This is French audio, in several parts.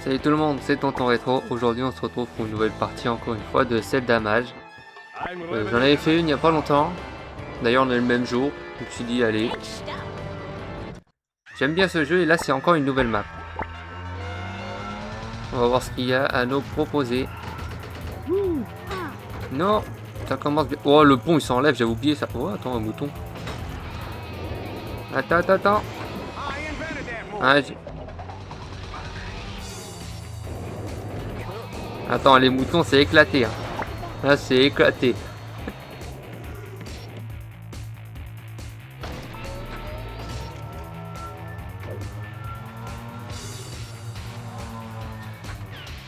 Salut tout le monde, c'est Tonton Rétro. Aujourd'hui on se retrouve pour une nouvelle partie encore une fois de Zelda Mage. J'en avais fait une il n'y a pas longtemps. D'ailleurs on est le même jour. Je me suis dit allez. J'aime bien ce jeu et là c'est encore une nouvelle map. On va voir ce qu'il y a à nous proposer. Non, ça commence bien. Oh le pont il s'enlève, j'avais oublié ça. Oh attends un mouton. Attends. Ah, attends, les moutons c'est éclaté. Hein. Là c'est éclaté.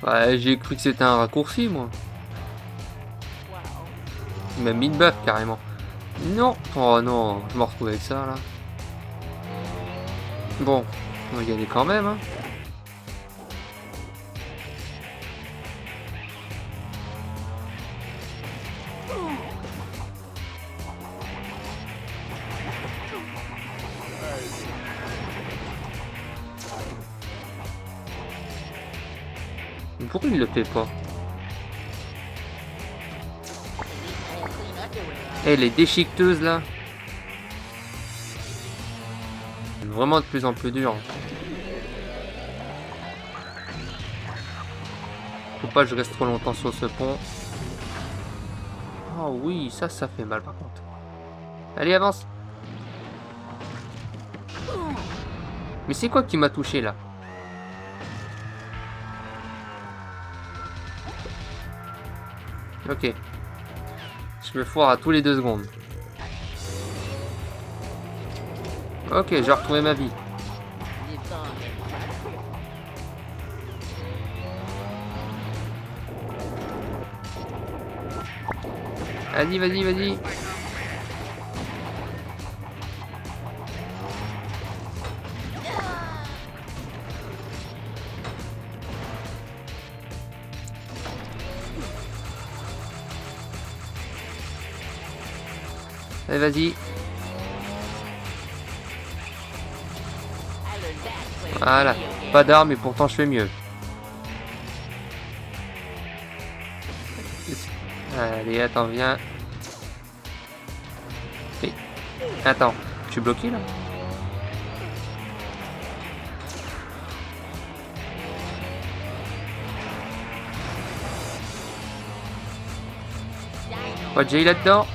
Ouais, j'ai cru que c'était un raccourci moi. Même mis de buff carrément. Non. Oh non, je me retrouve avec ça là. Bon, on va y aller quand même. Hein. Pourquoi il le fait pas? Eh, les déchiqueteuses là. C'est vraiment de plus en plus dur. Faut pas que je reste trop longtemps sur ce pont. Oh oui, ça fait mal par contre. Allez, avance. Mais c'est quoi qui m'a touché là? Ok. Je me foire à tous les 2 secondes. Ok, j'ai retrouvé ma vie. Vas-y. Allez, vas-y. Voilà. Pas d'armes, mais pourtant je fais mieux. Allez, attends, viens. Et... Attends, je suis bloqué là? Pas de Jay là-dedans?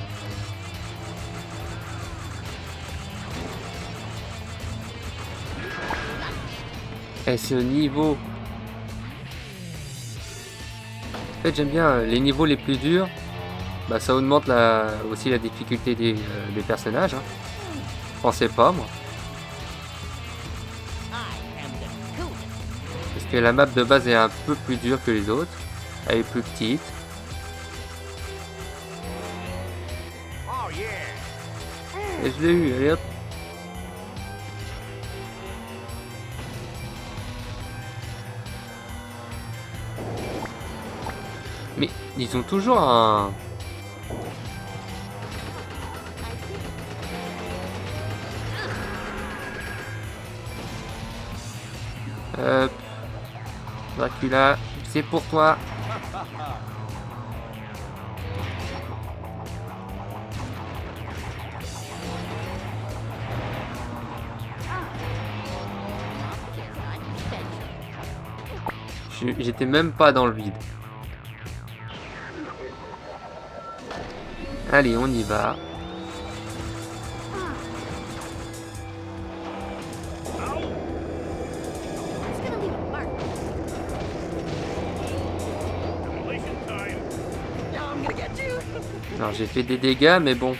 Et ce niveau... En fait j'aime bien les niveaux les plus durs. Bah ça augmente aussi la difficulté des personnages. Hein. Je pensais pas moi. Parce que la map de base est un peu plus dure que les autres. Elle est plus petite. Et je l'ai eu, allez hop. Mais ils ont toujours un... Dracula, c'est pour toi. J'étais même pas dans le vide. Allez, on y va. Alors j'ai fait des dégâts, mais bon.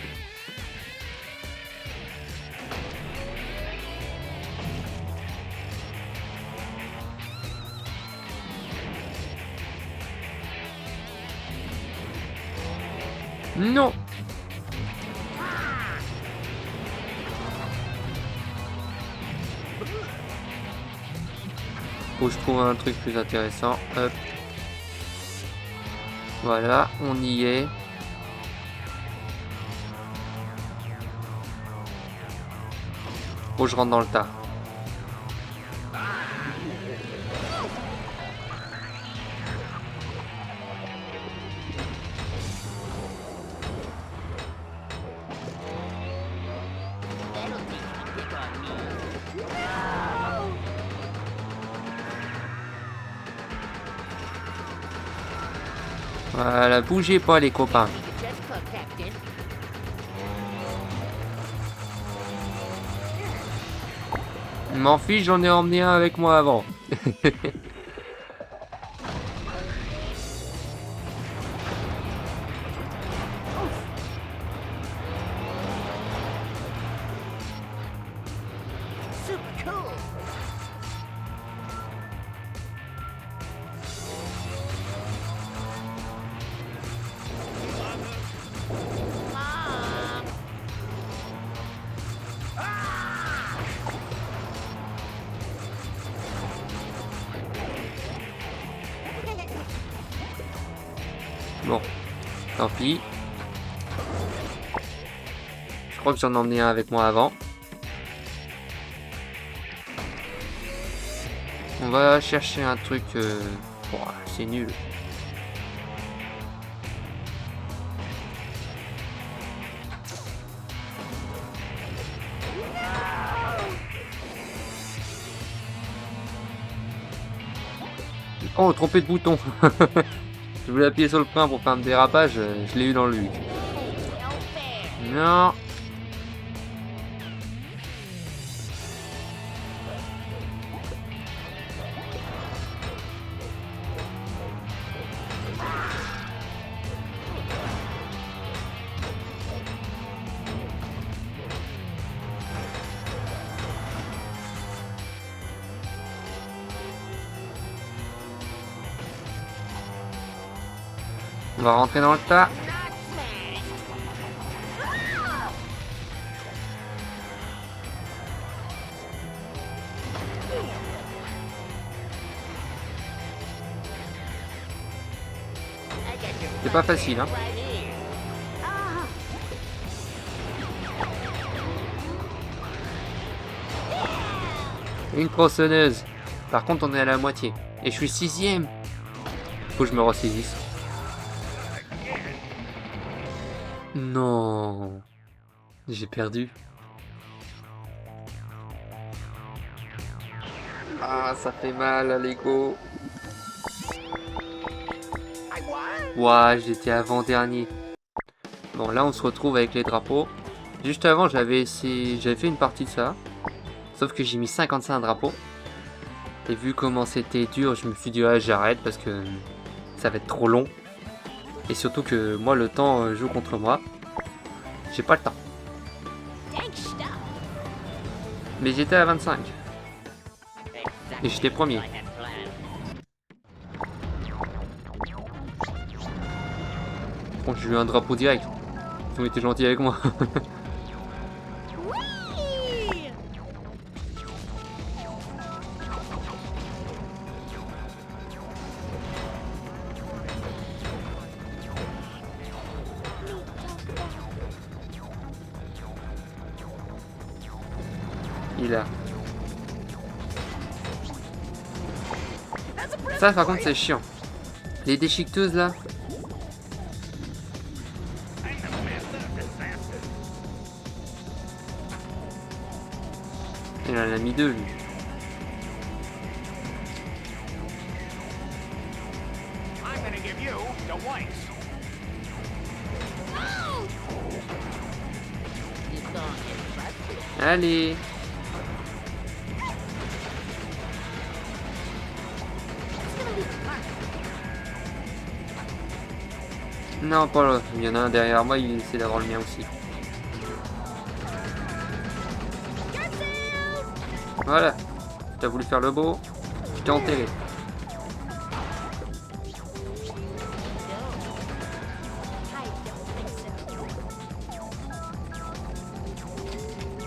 Non. Faut que je trouve un truc plus intéressant. Hop. Voilà, on y est. Faut que je rentre dans le tas. Voilà, bougez pas les copains. M'en fiche, j'en ai emmené un avec moi avant. Bon, tant pis. Je crois que j'en ai emmené un avec moi avant. On va chercher un truc... Oh, c'est nul. Oh, trompé de bouton. Je voulais appuyer sur le frein pour faire un dérapage, je l'ai eu dans le huc. Non. On va rentrer dans le tas. C'est pas facile, hein. Une tronçonneuse. Par contre, on est à la moitié. Et je suis 6ème. Faut que je me ressaisisse. Non. J'ai perdu. Ah, ça fait mal à l'ego. Ouah, j'étais avant-dernier. Bon, là, on se retrouve avec les drapeaux. Juste avant, j'avais fait une partie de ça. Sauf que j'ai mis 55 drapeaux. Et vu comment c'était dur, je me suis dit, ah, j'arrête parce que ça va être trop long. Et surtout que moi, le temps joue contre moi. J'ai pas le temps. Mais j'étais à 25. Et j'étais premier. Bon, j'ai eu un drapeau direct. Ils ont été gentils avec moi. Il a. Ça, par contre, c'est chiant. Les déchiqueteuses là. Il en a mis 2 lui. Allez. Non, pas là. Il y en a un derrière moi, il essaie d'avoir le mien aussi. Voilà. T'as voulu faire le beau, je t'ai enterré.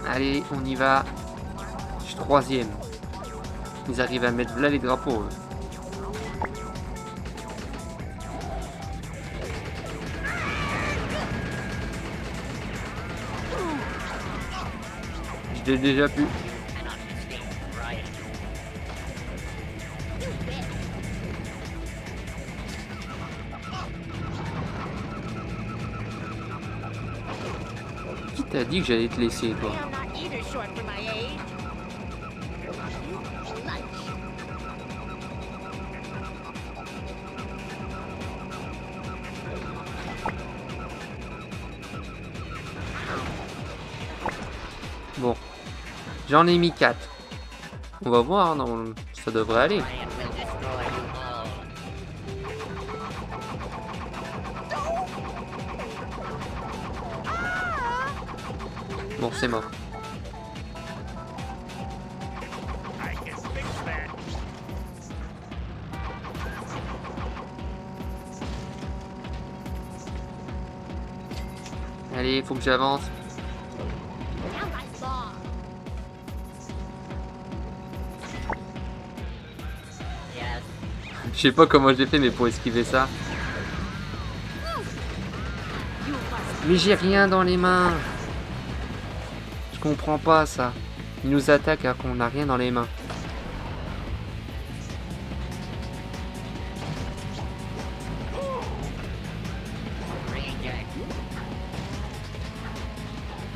Allez, on y va. Je suis 3ème. Ils arrivent à mettre là les drapeaux. Je l'ai déjà pu. Qui t'a dit que j'allais te laisser, toi? Bon, j'en ai mis 4. On va voir, non, ça devrait aller. Bon, c'est mort. Allez, faut que j'avance. Je sais pas comment j'ai fait, mais pour esquiver ça. Mais j'ai rien dans les mains. Je comprends pas ça. Il nous attaque alors qu'on n'a rien dans les mains.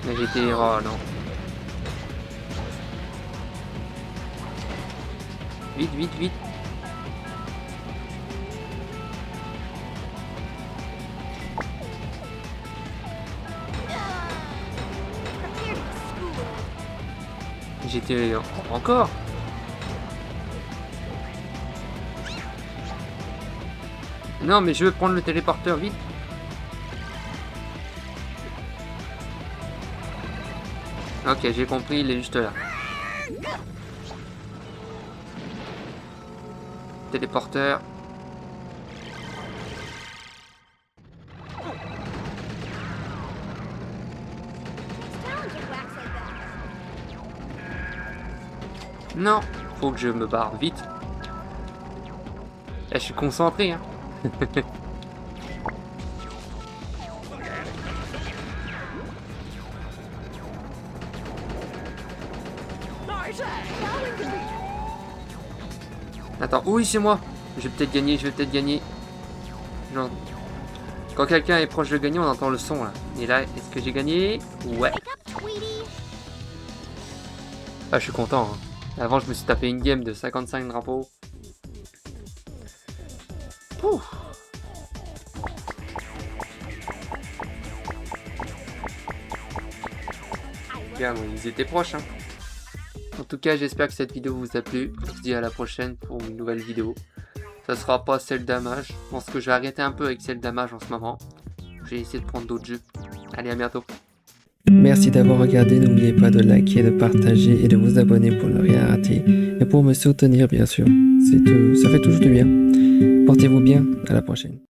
Mais j'étais... Oh non. Vite, vite, vite. J'étais... Encore. Non, mais je veux prendre le téléporteur, vite. Ok, j'ai compris, il est juste là. Téléporteur. Non, faut que je me barre vite. Eh, je suis concentré, hein. Attends, oui, c'est moi. Je vais peut-être gagner, je vais peut-être gagner. Non. Quand quelqu'un est proche de gagner, on entend le son, là. Et là, est-ce que j'ai gagné? Ouais. Ah, je suis content, hein. Avant, je me suis tapé une game de 55 drapeaux. Ouf. Regarde, ils étaient proches, hein. En tout cas, j'espère que cette vidéo vous a plu. Je vous dis à la prochaine pour une nouvelle vidéo. Ça sera pas celle d'Amage. Je pense que je vais arrêter un peu avec celle d'Amage en ce moment. J'ai essayé de prendre d'autres jeux. Allez, à bientôt. Merci d'avoir regardé, n'oubliez pas de liker, de partager et de vous abonner pour ne rien rater. Et pour me soutenir bien sûr, ça fait toujours du bien. Portez-vous bien, à la prochaine.